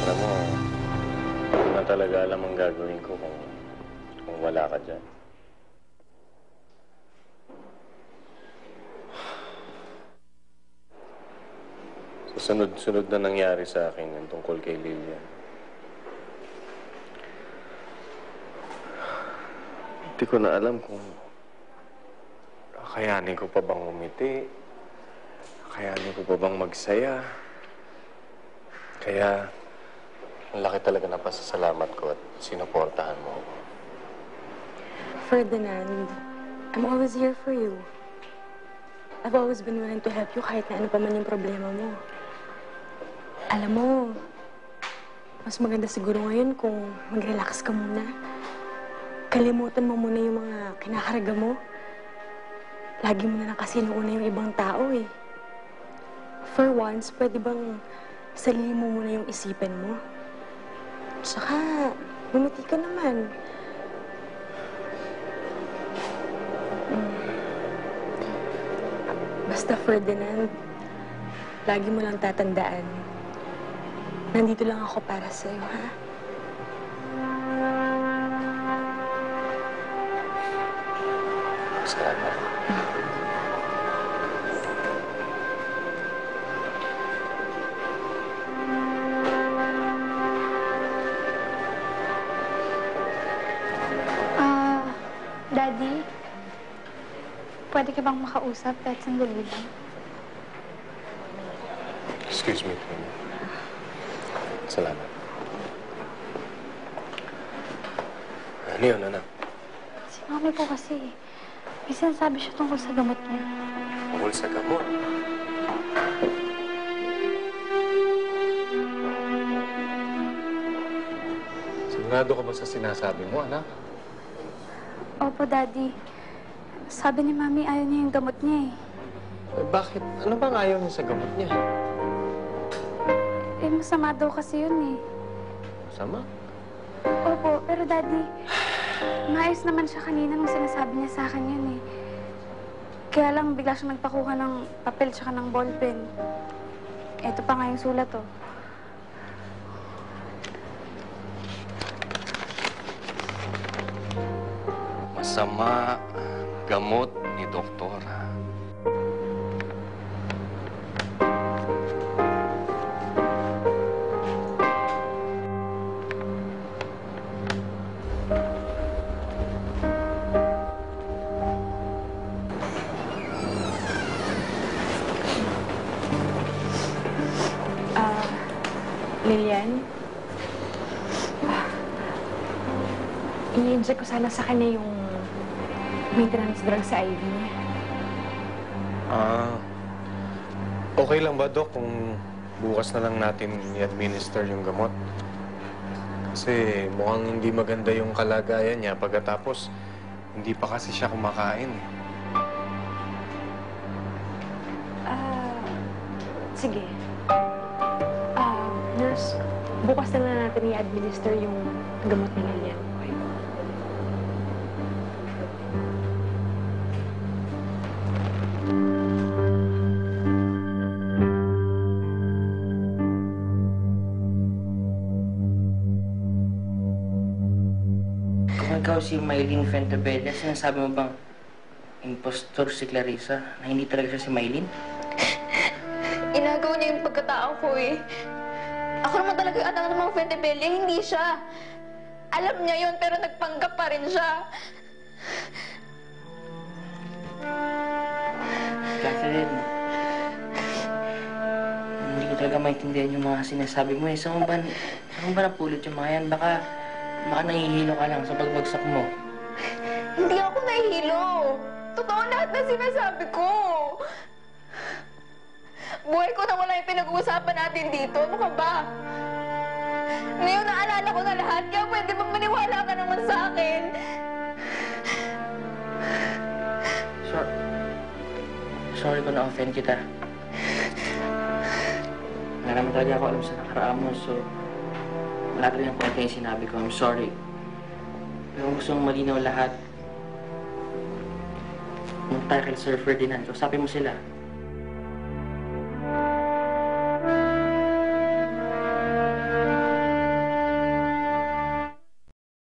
Alam mo, hindi na talaga alam ang gagawin ko kung wala ka dyan. Sa sunod-sunod na nangyari sa akin yung tungkol kay Lilian. Hindi ko na alam kung kakayanin ko pa bang umiti, kakayanin ko pa bang magsaya. Kaya, ang laki talaga na pasasalamat ko at sinuportahan mo ako. Ferdinand, I'm always here for you. I've always been willing to help you kahit na ano pa man yung problema mo. Alam mo, mas maganda siguro ngayon kung mag-relax ka muna. Kalimutan mo muna yung mga kinakarga mo. Lagi mo na lang kasi inuuna yung ibang tao eh. For once, pwede bang sarili mo muna yung isipan mo? Saka, bumiti ka naman. Basta, Ferdinand, lagi mo lang tatandaan. Nandito lang ako para sa'yo, ha? Salamat. Daddy, pwede ka bang makausap kahit sandali lang? Excuse me, Tony. Salamat. Ano yun, anak? Si Mami po kasi, may sinasabi siya tungkol sa gamot niya. Tungkol sa gamot? Sigurado ka ba sa sinasabi mo, anak? Opo, Daddy. Sabi ni Mami, ayaw niya yung gamot niya eh. Bakit? Ano bang ayaw niya sa gamot niya? Eh, masama daw kasi yun eh. Masama? Opo, pero Daddy, maayos naman siya kanina nung sinasabi niya sa akin yun eh. Kaya lang bigla siya nagpakuha ng papel tsaka ng ballpen. Eto pa nga yung sulat oh. Masama gamot ni Doktor. Lilian? I-inject ko sana sa kanya yung maintenance drug sa IV niya. Okay lang ba, Dok, kung bukas na lang natin i-administer yung gamot? Kasi mukhang hindi maganda yung kalagayan niya pagkatapos hindi pa kasi siya kumakain. Sige. Nurse, bukas na lang natin i-administer yung gamot ni Lilian. Okay? Kung ikaw si Mylene Fuentebella, sinasabi mo bang impostor si Clarissa na hindi talaga siya si Mylene? Inagaw niya yung pagkatao ko eh. Ako naman talaga yung anak ng mga Fuentebella, hindi siya. Alam niya yun, pero nagpanggap pa rin siya. Catherine, hindi ko talaga maintindihan yung mga sinasabi mo eh. Saan mo ba napulot yung mga yan? Baka nahihilo ka lang sa pagbagsak mo. Hindi ako nahihilo. Totoo lahat na sinasabi ko. Buhay ko na wala yung pinag-uusapan natin dito. Ano ka ba? Ngayon naalala ko na lahat, kaya pwede bang maniwala ka naman sa akin? Sorry kung na-offend kita. Wala naman talaga ako alam sa nakaraan mo, so wala talaga yung kwenta yung sinabi ko. I'm sorry. Pero kung gusto mong malinaw lahat, mag-tackle Sir Ferdinand. Kausapin mo sila.